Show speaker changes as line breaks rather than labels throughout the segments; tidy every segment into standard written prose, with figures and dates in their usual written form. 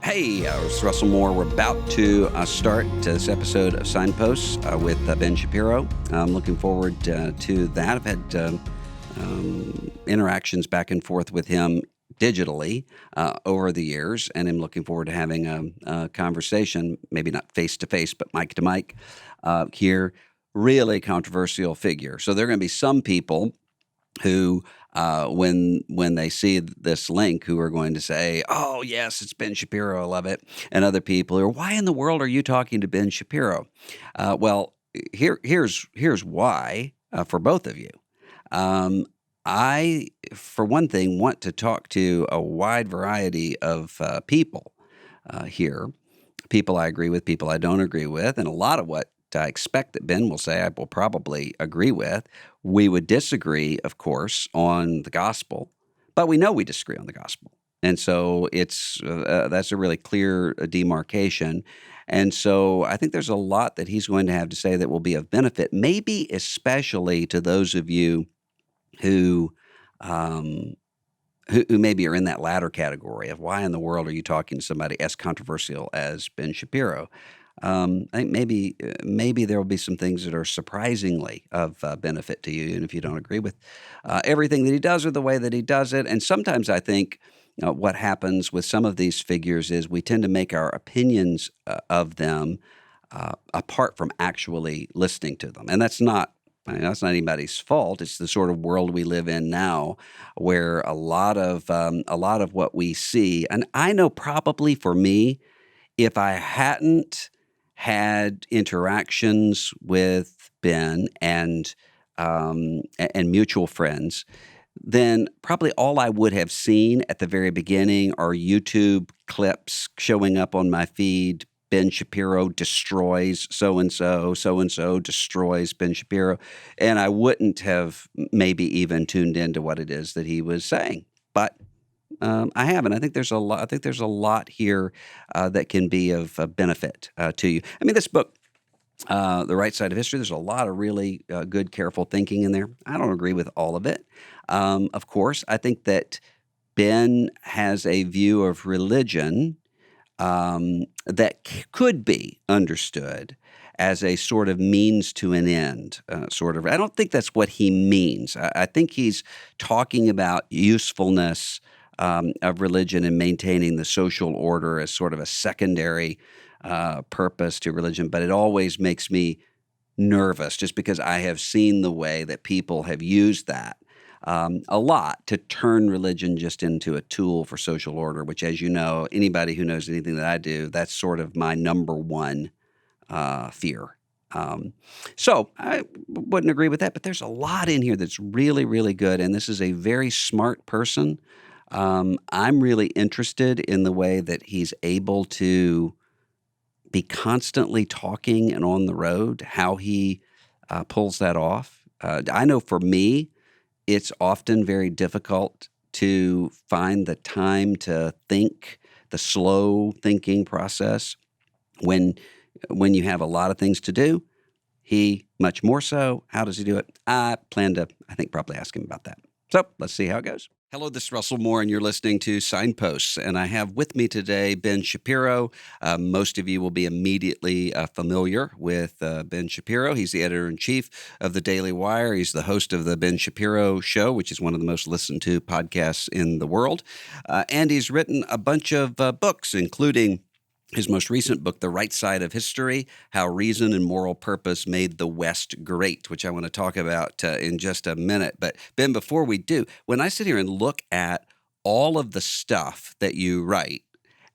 Hey, it's Russell Moore. We're about to start this episode of Signposts with Ben Shapiro. I'm looking forward to that. I've had interactions back and forth with him digitally over the years, and I'm looking forward to having a conversation, maybe not face-to-face, but mic-to-mic here. Really controversial figure. So there are going to be some people who, when they see this link, who are going to say, "Oh, yes, it's Ben Shapiro. I love it." And other people are, "Why in the world are you talking to Ben Shapiro?" Well, here's why for both of you. I, for one thing, want to talk to a wide variety of people here. People I agree with, people I don't agree with, and a lot of what I expect that Ben will say I will probably agree with. We would disagree, of course, on the gospel, but we know we disagree on the gospel. And so that's a really clear demarcation. And so I think there's a lot that he's going to have to say that will be of benefit, maybe especially to those of you who um, who maybe are in that latter category of why in the world are you talking to somebody as controversial as Ben Shapiro? I think maybe there will be some things that are surprisingly of benefit to you, even if you don't agree with everything that he does or the way that he does it. And sometimes I think what happens with some of these figures is we tend to make our opinions of them apart from actually listening to them, and that's not anybody's fault. It's the sort of world we live in now, where a lot of what we see, and I know probably for me, if I hadn't had interactions with Ben and mutual friends, then probably all I would have seen at the very beginning are YouTube clips showing up on my feed. Ben Shapiro destroys so-and-so destroys Ben Shapiro. And I wouldn't have maybe even tuned into what it is that he was saying. But I haven't. I think there's a lot. I think there's a lot here that can be of benefit to you. I mean, this book, The Right Side of History, there's a lot of really good, careful thinking in there. I don't agree with all of it. Of course, I think that Ben has a view of religion that could be understood as a sort of means to an end, sort of. I don't think that's what he means. I think he's talking about usefulness of religion and maintaining the social order as sort of a secondary purpose to religion. But it always makes me nervous just because I have seen the way that people have used that a lot to turn religion just into a tool for social order, which, as you know, anybody who knows anything that I do, that's sort of my number one fear. So I wouldn't agree with that, but there's a lot in here that's really, really good, and this is a very smart person. I'm really interested in the way that he's able to be constantly talking and on the road, how he pulls that off. I know for me, it's often very difficult to find the time to think, the slow thinking process when you have a lot of things to do. He much more so. How does he do it? I plan to, I think, probably ask him about that. So let's see how it goes. Hello, this is Russell Moore, and you're listening to Signposts. And I have with me today Ben Shapiro. Most of you will be immediately familiar with Ben Shapiro. He's the editor-in-chief of the Daily Wire. He's the host of the Ben Shapiro Show, which is one of the most listened to podcasts in the world. And he's written a bunch of books, including his most recent book, The Right Side of History, How Reason and Moral Purpose Made the West Great, which I want to talk about in just a minute. But Ben, before we do, when I sit here and look at all of the stuff that you write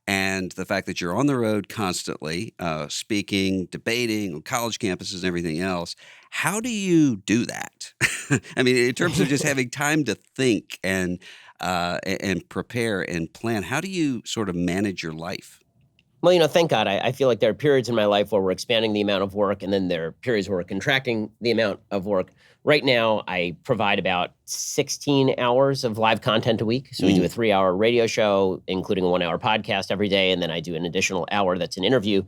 and the fact that you're on the road constantly, speaking, debating on college campuses and everything else, how do you do that? I mean, in terms of just having time to think and prepare and plan, how do you sort of manage your life?
Well, thank God. I feel like there are periods in my life where we're expanding the amount of work, and then there are periods where we're contracting the amount of work. Right now, I provide about 16 hours of live content a week. So we do a 3-hour radio show, including a 1-hour podcast every day, and then I do an additional hour that's an interview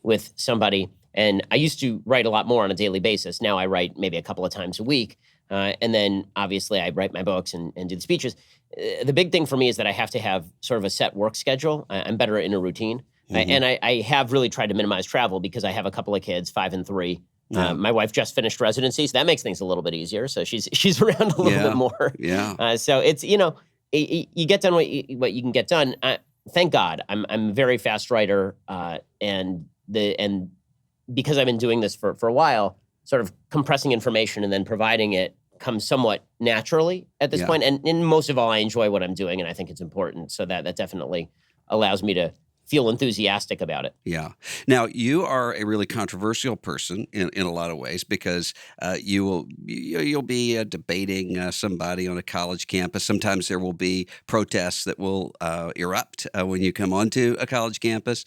with somebody. And I used to write a lot more on a daily basis. Now I write maybe a couple of times a week. And then obviously I write my books and do the speeches. The big thing for me is that I have to have sort of a set work schedule. I'm better in a routine. And I have really tried to minimize travel because I have a couple of kids, 5 and 3. My wife just finished residency, so that makes things a little bit easier. So she's around a little bit more. So it's, you get done what you can get done. Thank God, I'm a very fast writer, and because I've been doing this for a while, sort of compressing information and then providing it comes somewhat naturally at this point. And most of all, I enjoy what I'm doing, and I think it's important. So that definitely allows me to feel enthusiastic about it.
Yeah. Now, you are a really controversial person in a lot of ways because you'll be debating somebody on a college campus. Sometimes there will be protests that will erupt when you come onto a college campus.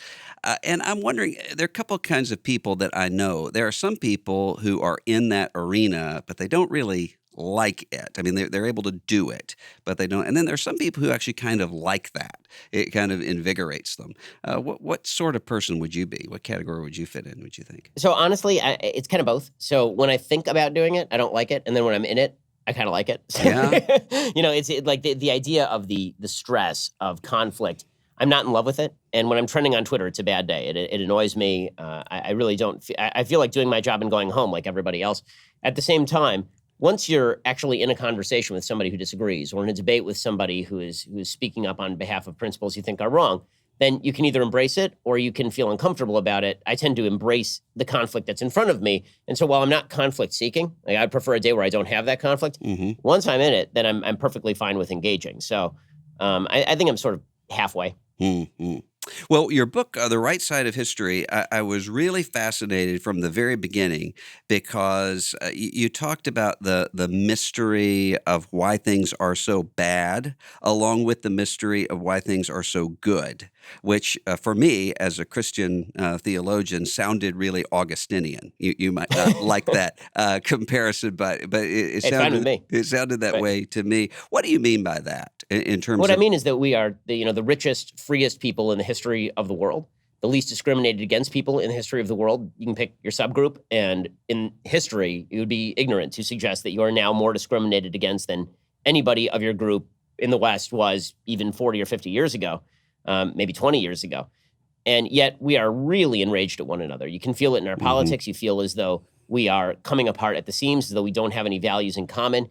And I'm wondering, there are a couple of kinds of people that I know. There are some people who are in that arena, but they don't really like it. I mean, they're able to do it, but they don't. And then there's some people who actually kind of like that. It kind of invigorates them. What sort of person would you be? What category would you fit in, would you think?
So honestly, it's kind of both. So when I think about doing it, I don't like it. And then when I'm in it, I kind of like it.
Yeah.
It's like the idea of the stress of conflict. I'm not in love with it. And when I'm trending on Twitter, it's a bad day. It annoys me. I really don't. I feel like doing my job and going home like everybody else. At the same time, once you're actually in a conversation with somebody who disagrees or in a debate with somebody who is speaking up on behalf of principles you think are wrong, then you can either embrace it or you can feel uncomfortable about it. I tend to embrace the conflict that's in front of me. And so while I'm not conflict seeking, like I prefer a day where I don't have that conflict. Once I'm in it, then I'm perfectly fine with engaging. So I think I'm sort of halfway.
Well, your book, The Right Side of History, I was really fascinated from the very beginning because you talked about the mystery of why things are so bad, along with the mystery of why things are so good, which for me, as a Christian theologian, sounded really Augustinian. You might not like that comparison, but it
It's fine with me.
sounded that way to me. What do you mean by that in terms
What
of—
I mean is that we are the richest, freest people in the history of the world, the least discriminated against people in the history of the world. You can pick your subgroup, and in history, it would be ignorant to suggest that you are now more discriminated against than anybody of your group in the West was even 40 or 50 years ago, maybe 20 years ago. And yet we are really enraged at one another. You can feel it in our politics. You feel as though we are coming apart at the seams, as though we don't have any values in common.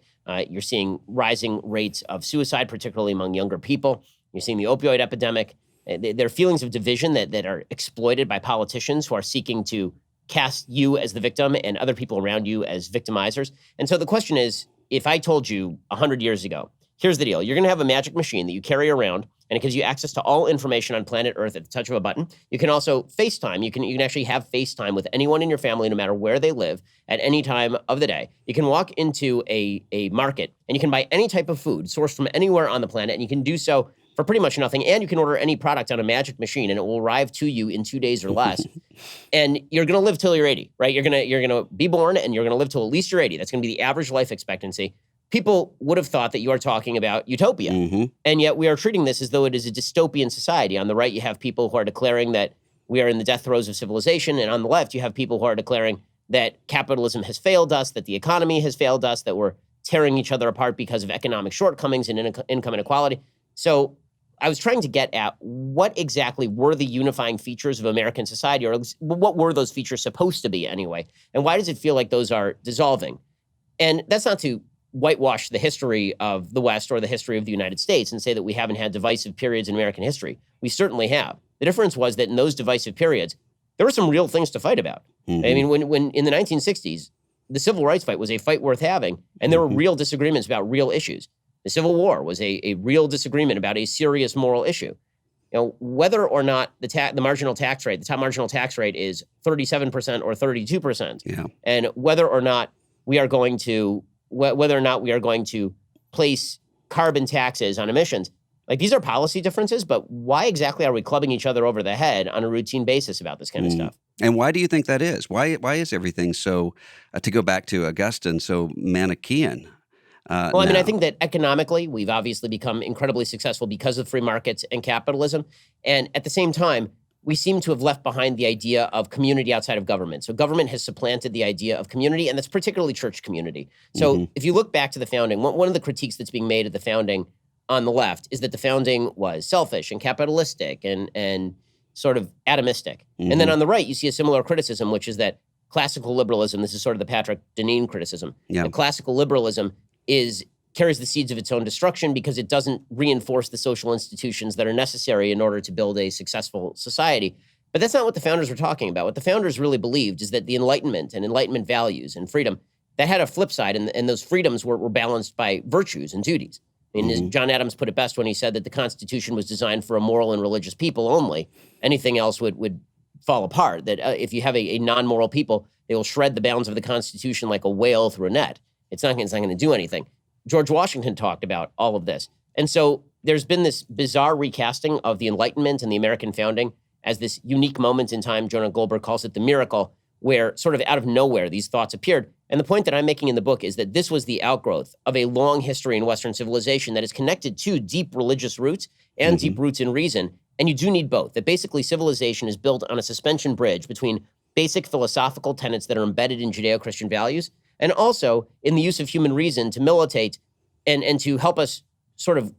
You're seeing rising rates of suicide, particularly among younger people. You're seeing the opioid epidemic. There are feelings of division that are exploited by politicians who are seeking to cast you as the victim and other people around you as victimizers. And so the question is, if I told you 100 years ago, here's the deal. You're going to have a magic machine that you carry around, and it gives you access to all information on planet Earth at the touch of a button. You can also FaceTime. You can actually have FaceTime with anyone in your family, no matter where they live, at any time of the day. You can walk into a market, and you can buy any type of food sourced from anywhere on the planet, and you can do so for pretty much nothing. And you can order any product on a magic machine, and it will arrive to you in 2 days or less. And you're going to live till you're 80, right? You're going to be born, and you're going to live till at least you're 80. That's going to be the average life expectancy. People would have thought that you are talking about utopia. And yet we are treating this as though it is a dystopian society. On the right, you have people who are declaring that we are in the death throes of civilization. And on the left, you have people who are declaring that capitalism has failed us, that the economy has failed us, that we're tearing each other apart because of economic shortcomings and income inequality. So I was trying to get at what exactly were the unifying features of American society, or what were those features supposed to be anyway? And why does it feel like those are dissolving? And that's not to whitewash the history of the West or the history of the United States and say that we haven't had divisive periods in American history. We certainly have. The difference was that in those divisive periods, there were some real things to fight about. I mean, when in the 1960s, the civil rights fight was a fight worth having, and there were real disagreements about real issues. The Civil War was a real disagreement about a serious moral issue. Whether or not the marginal tax rate, the top marginal tax rate is 37% or 32%, and whether or not we are going to place carbon taxes on emissions. Like, these are policy differences, but why exactly are we clubbing each other over the head on a routine basis about this kind of stuff?
And why do you think that is? Why is everything so, to go back to Augustine, so Manichaean?
Well, I mean, I think that economically, we've obviously become incredibly successful because of free markets and capitalism. And at the same time, we seem to have left behind the idea of community outside of government. So government has supplanted the idea of community, and that's particularly church community. So if you look back to the founding, one of the critiques that's being made of the founding on the left is that the founding was selfish and capitalistic and sort of atomistic. And then on the right, you see a similar criticism, which is that classical liberalism, this is sort of the Patrick Deneen criticism, that classical liberalism carries the seeds of its own destruction because it doesn't reinforce the social institutions that are necessary in order to build a successful society. But that's not what the founders were talking about. What the founders really believed is that the Enlightenment and Enlightenment values and freedom, that had a flip side, and those freedoms were balanced by virtues and duties. I mean, as John Adams put it best when he said that the Constitution was designed for a moral and religious people only. Anything else would fall apart, that if you have a non-moral people, they will shred the bounds of the Constitution like a whale through a net. It's not going to do anything. George Washington talked about all of this. And so there's been this bizarre recasting of the Enlightenment and the American founding as this unique moment in time. Jonah Goldberg calls it the miracle, where sort of out of nowhere these thoughts appeared. And the point that I'm making in the book is that this was the outgrowth of a long history in Western civilization that is connected to deep religious roots and deep roots in reason. And you do need both. That basically civilization is built on a suspension bridge between basic philosophical tenets that are embedded in Judeo-Christian values and also in the use of human reason to militate and to help us sort of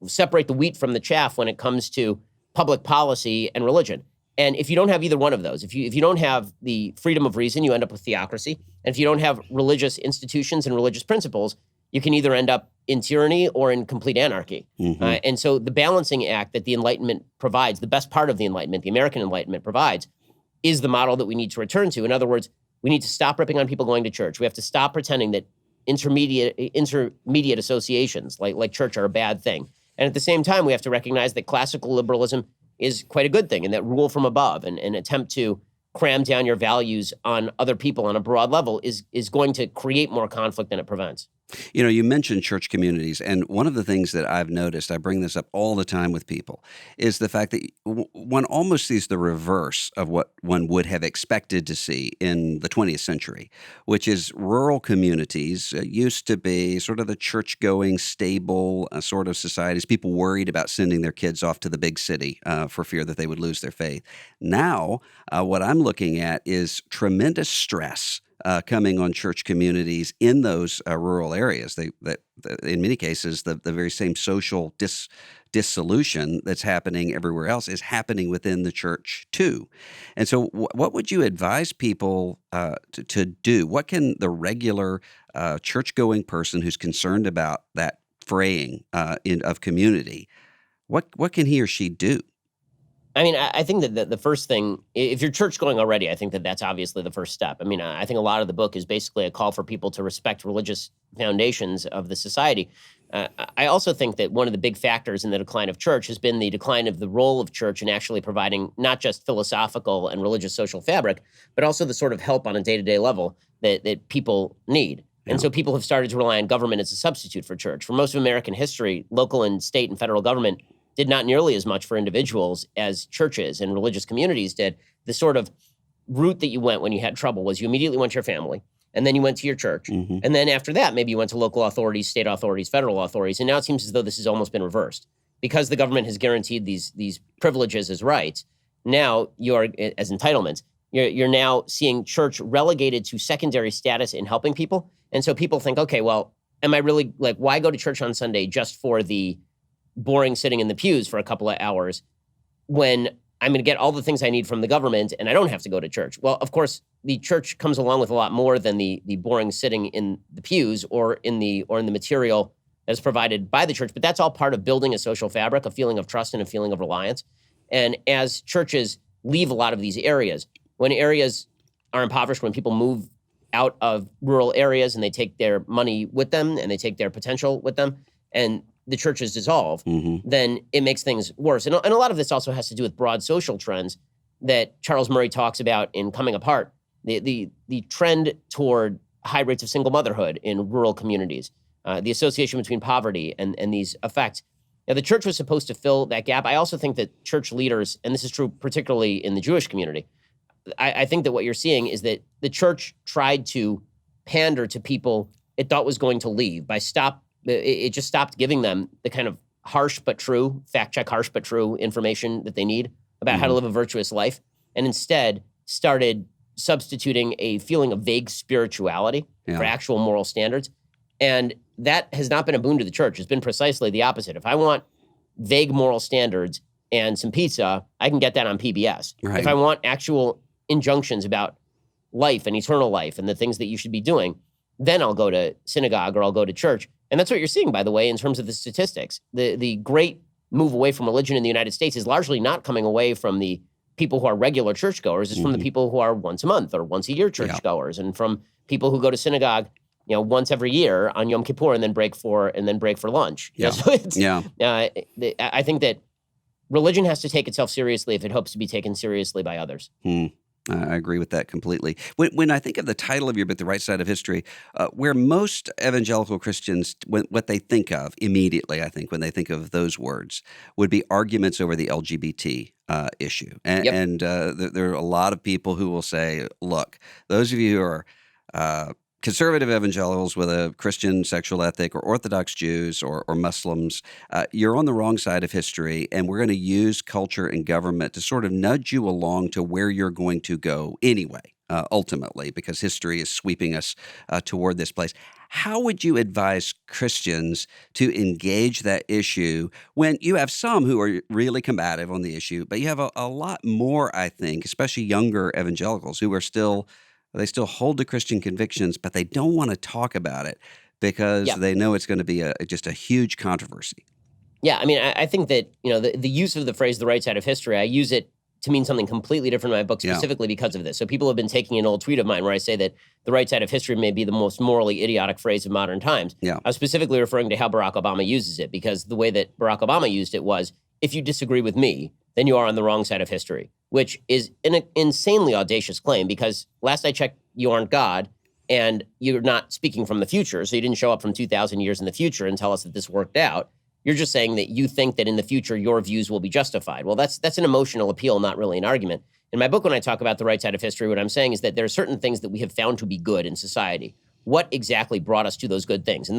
separate the wheat from the chaff when it comes to public policy and religion. And if you don't have either one of those, if you don't have the freedom of reason, you end up with theocracy. And if you don't have religious institutions and religious principles, you can either end up in tyranny or in complete anarchy. And so the balancing act that the Enlightenment provides, the best part of the Enlightenment, the American Enlightenment provides, is the model that we need to return to. In other words, we need to stop ripping on people going to church. We have to stop pretending that intermediate associations like church are a bad thing. And at the same time, we have to recognize that classical liberalism is quite a good thing, and that rule from above and attempt to cram down your values on other people on a broad level is going to create more conflict than it prevents.
You know, you mentioned church communities, and one of the things that I've noticed, I bring this up all the time with people, is the fact that one almost sees the reverse of what one would have expected to see in the 20th century, which is rural communities used to be sort of the church-going, stable sort of societies, people worried about sending their kids off to the big city for fear that they would lose their faith. Now, what I'm looking at is tremendous stress coming on church communities in those rural areas. That in many cases, the very same social dissolution that's happening everywhere else is happening within the church too. And so, what would you advise people to do? What can the regular church-going person who's concerned about that fraying of community, what can he or she do?
I mean, I think that the first thing, if you're church going already, I think that that's obviously the first step. I mean, I think a lot of the book is basically a call for people to respect religious foundations of the society. I also think that one of the big factors in the decline of church has been the decline of the role of church in actually providing not just philosophical and religious social fabric, but also the sort of help on a day-to-day level that people need. And so people have started to rely on government as a substitute for church. For most of American history, local and state and federal government did not nearly as much for individuals as churches and religious communities did. The sort of route that you went when you had trouble was you immediately went to your family, and then you went to your church. And then after that, maybe you went to local authorities, state authorities, federal authorities. And now it seems as though this has almost been reversed. Because the government has guaranteed these privileges as rights, now you are, as entitlements, you're now seeing church relegated to secondary status in helping people. And so people think, okay, well, am I really, why go to church on Sunday just for the boring sitting in the pews for a couple of hours when I'm going to get all the things I need from the government and I don't have to go to church? Well, of course, the church comes along with a lot more than the boring sitting in the pews or in the material that is provided by the church. But that's all part of building a social fabric, a feeling of trust and a feeling of reliance. And as churches leave a lot of these areas, when areas are impoverished, when people move out of rural areas and they take their money with them and they take their potential with them, and the churches dissolve, then it makes things worse. And a lot of this also has to do with broad social trends that Charles Murray talks about in Coming Apart, the trend toward high rates of single motherhood in rural communities, the association between poverty and these effects. Now, the church was supposed to fill that gap. I also think that church leaders, and this is true particularly in the Jewish community, I think that what you're seeing is that the church tried to pander to people it thought was going to leave it just stopped giving them the kind of harsh but true, fact check harsh but true information that they need about how to live a virtuous life, and instead started substituting a feeling of vague spirituality for actual moral standards. And that has not been a boon to the church. It's been precisely the opposite. If I want vague moral standards and some pizza, I can get that on PBS.
Right.
If I want actual injunctions about life and eternal life and the things that you should be doing, then I'll go to synagogue or I'll go to church. And that's what you're seeing, by the way, in terms of the statistics. The great move away from religion in the United States is largely not coming away from the people who are regular churchgoers. It's from the people who are once a month or once a year churchgoers, and from people who go to synagogue, once every year on Yom Kippur and then break for lunch.
Yeah.
So
I
I think that religion has to take itself seriously if it hopes to be taken seriously by others.
I agree with that completely. When I think of the title of your book, The Right Side of History, where most evangelical Christians, what they think of immediately, I think, when they think of those words, would be arguments over the LGBT issue. And there are a lot of people who will say, look, those of you who are conservative evangelicals with a Christian sexual ethic, or Orthodox Jews or Muslims, you're on the wrong side of history, and we're going to use culture and government to sort of nudge you along to where you're going to go anyway, ultimately, because history is sweeping us toward this place. How would you advise Christians to engage that issue when you have some who are really combative on the issue, but you have a lot more, I think, especially younger evangelicals who are they still hold to Christian convictions, but they don't want to talk about it because they know it's going to be just a huge controversy.
Yeah, I mean, I think that the use of the phrase "the right side of history," I use it to mean something completely different in my book, specifically because of this. So people have been taking an old tweet of mine where I say that the right side of history may be the most morally idiotic phrase of modern times.
Yeah.
I was specifically referring to how Barack Obama uses it, because the way that Barack Obama used it was, if you disagree with me, then you are on the wrong side of history, which is an insanely audacious claim, because last I checked, you aren't God, and you're not speaking from the future. So you didn't show up from 2,000 years in the future and tell us that this worked out. You're just saying that you think that in the future your views will be justified. Well, that's an emotional appeal, not really an argument. In my book, when I talk about the right side of history, what I'm saying is that there are certain things that we have found to be good in society. What exactly brought us to those good things? And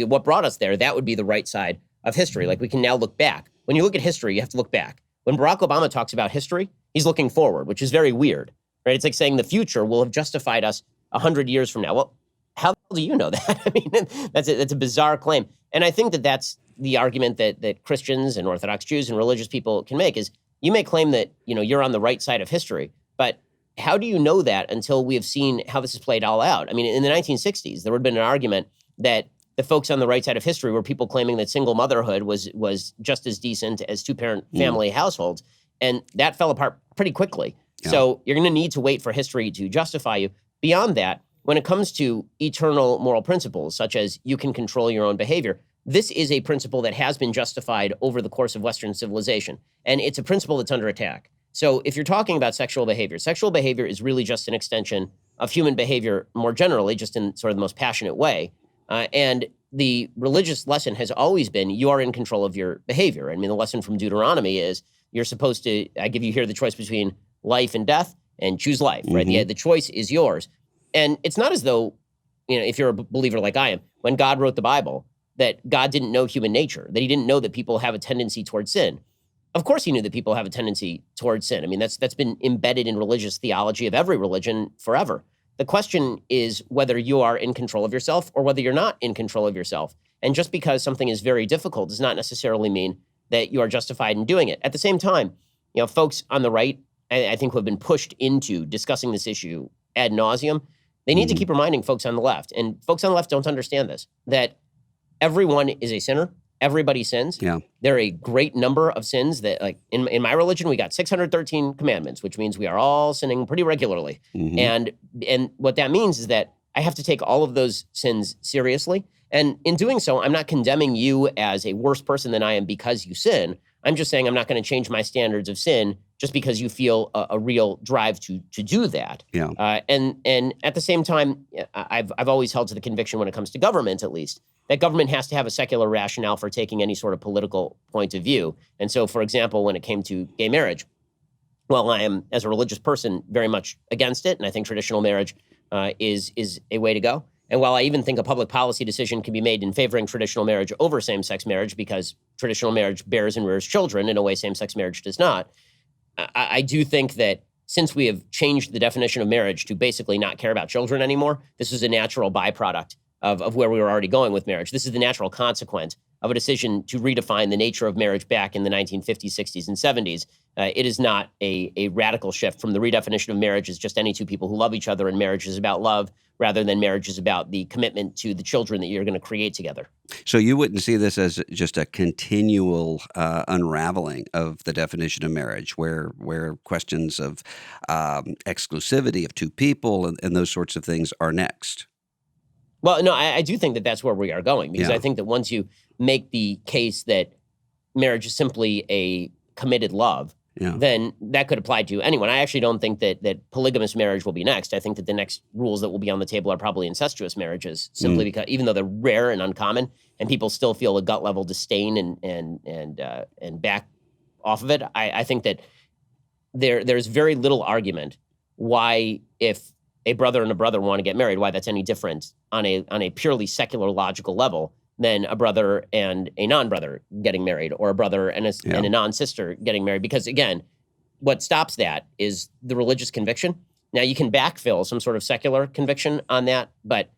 what brought us there, that would be the right side of history. Like, we can now look back. When you look at history, you have to look back. When Barack Obama talks about history, he's looking forward, which is very weird, right? It's like saying the future will have justified us 100 years from now. Well, how do you know that? I mean, that's a bizarre claim. And I think that that's the argument that Christians and Orthodox Jews and religious people can make, is you may claim that, you're on the right side of history, but how do you know that until we have seen how this is played all out? I mean, in the 1960s, there would have been an argument that the folks on the right side of history were people claiming that single motherhood was just as decent as two-parent family households. And that fell apart pretty quickly. Yeah. So you're going to need to wait for history to justify you. Beyond that, when it comes to eternal moral principles, such as you can control your own behavior, this is a principle that has been justified over the course of Western civilization. And it's a principle that's under attack. So if you're talking about sexual behavior is really just an extension of human behavior more generally, just in sort of the most passionate way. And the religious lesson has always been, you are in control of your behavior. I mean, the lesson from Deuteronomy is you're supposed to, I give you here the choice between life and death, and choose life, right? The choice is yours. And it's not as though, if you're a believer like I am, when God wrote the Bible, that God didn't know human nature, that he didn't know that people have a tendency towards sin. Of course he knew that people have a tendency towards sin. I mean, that's been embedded in religious theology of every religion forever. The question is whether you are in control of yourself or whether you're not in control of yourself. And just because something is very difficult does not necessarily mean that you are justified in doing it. At the same time, folks on the right, I think, who have been pushed into discussing this issue ad nauseum, they need to keep reminding folks on the left. And folks on the left don't understand this, that everyone is a sinner. Everybody sins. Yeah. There are a great number of sins that, like in my religion, we got 613 commandments, which means we are all sinning pretty regularly. And what that means is that I have to take all of those sins seriously. And in doing so, I'm not condemning you as a worse person than I am because you sin. I'm just saying I'm not going to change my standards of sin just because you feel a real drive to do that. Yeah. And at the same time, I've always held to the conviction, when it comes to government at least, that government has to have a secular rationale for taking any sort of political point of view. And so, for example, when it came to gay marriage, well, I am, as a religious person, very much against it, and I think traditional marriage is a way to go. And while I even think a public policy decision can be made in favoring traditional marriage over same-sex marriage, because traditional marriage bears and rears children in a way same-sex marriage does not, I do think that since we have changed the definition of marriage to basically not care about children anymore, this is a natural byproduct of where we were already going with marriage. This is the natural consequence of a decision to redefine the nature of marriage back in the 1950s, 60s, and 70s. It is not a radical shift from the redefinition of marriage as just any two people who love each other, and marriage is about love rather than marriage is about the commitment to the children that you're going to create together.
So you wouldn't see this as just a continual unraveling of the definition of marriage, where questions of exclusivity of two people and those sorts of things are next.
Well, no, I do think that that's where we are going, because
Yeah.
I think that once you make the case that marriage is simply a committed love,
Yeah.
then that could apply to anyone. I actually don't think that polygamous marriage will be next. I think that the next rules that will be on the table are probably incestuous marriages, simply because even though they're rare and uncommon, and people still feel a gut level disdain and back off of it, I think that there's very little argument why, if a brother and a brother want to get married, why that's any different on a purely secular logical level than a brother and a non-brother getting married, or a brother and a non-sister getting married. Because again, what stops that is the religious conviction. Now, you can backfill some sort of secular conviction on that, but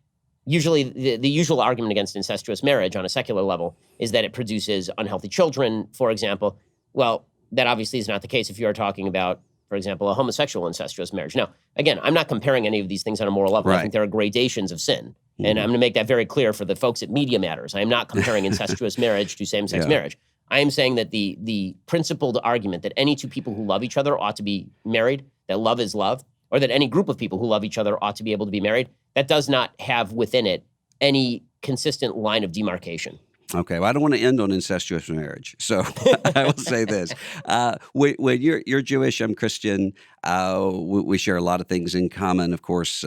usually the usual argument against incestuous marriage on a secular level is that it produces unhealthy children, for example. Well, that obviously is not the case if you are talking about, for example, a homosexual incestuous marriage. Now, again, I'm not comparing any of these things on a moral level. I think there are gradations of sin. And I'm going to make that very clear for the folks at Media Matters. I am not comparing incestuous marriage to same-sex marriage. I am saying that the principled argument that any two people who love each other ought to be married, that love is love, or that any group of people who love each other ought to be able to be married, that does not have within it any consistent line of demarcation.
Okay, well, I don't want to end on incestuous marriage, so I will say this: when you're Jewish, I'm Christian. We share a lot of things in common. Of course,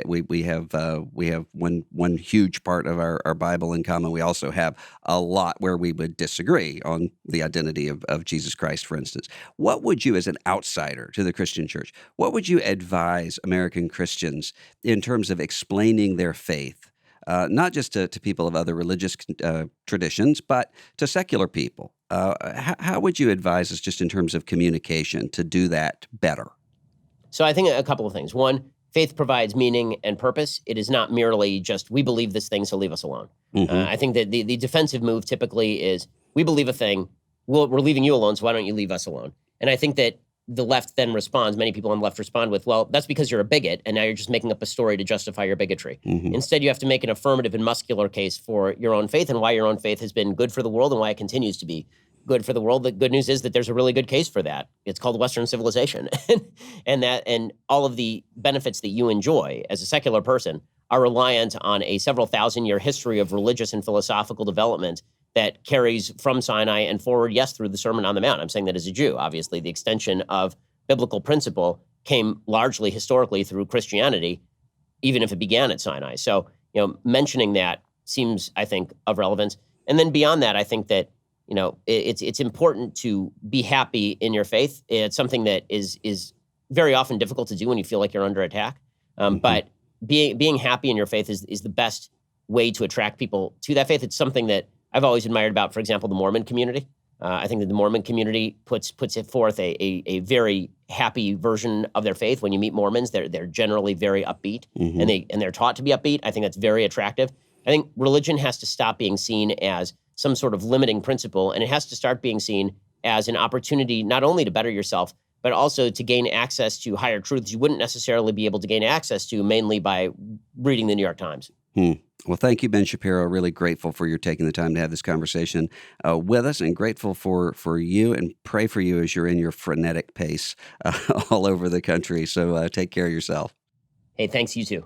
we have one huge part of our Bible in common. We also have a lot where we would disagree on the identity of Jesus Christ, for instance. What would you, as an outsider to the Christian church, what would you advise American Christians in terms of explaining their faith? Not just to people of other religious traditions, but to secular people. How would you advise us, just in terms of communication, to do that better?
So I think a couple of things. One, faith provides meaning and purpose. It is not merely just, we believe this thing, so leave us alone. I think that the defensive move typically is, we believe a thing, we're leaving you alone, so why don't you leave us alone? And I think that the left then responds, many people on the left respond with, well, that's because you're a bigot, and now you're just making up a story to justify your bigotry. Instead, you have to make an affirmative and muscular case for your own faith and why your own faith has been good for the world and why it continues to be good for the world. The good news is that there's a really good case for that. It's called Western civilization. and all of the benefits that you enjoy as a secular person are reliant on a several thousand-year history of religious and philosophical development that carries from Sinai and forward, yes, through the Sermon on the Mount. I'm saying that as a Jew. Obviously, the extension of biblical principle came largely historically through Christianity, even if it began at Sinai. So, mentioning that seems, I think, of relevance. And then beyond that, I think that, it's important to be happy in your faith. It's something that is very often difficult to do when you feel like you're under attack. But being happy in your faith is the best way to attract people to that faith. It's something that I've always admired about, for example, the Mormon community. I think that the Mormon community puts it forth a very happy version of their faith. When you meet Mormons, they're generally very upbeat, and they're taught to be upbeat. I think that's very attractive. I think religion has to stop being seen as some sort of limiting principle, and it has to start being seen as an opportunity not only to better yourself, but also to gain access to higher truths you wouldn't necessarily be able to gain access to mainly by reading the New York Times.
Well, thank you, Ben Shapiro. Really grateful for your taking the time to have this conversation with us, and grateful for you, and pray for you as you're in your frenetic pace all over the country. So take care of yourself.
Hey, thanks, you too.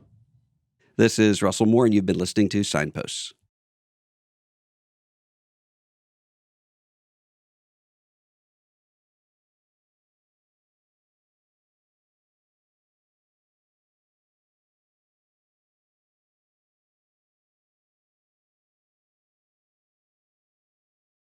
This is Russell Moore, and you've been listening to Signposts.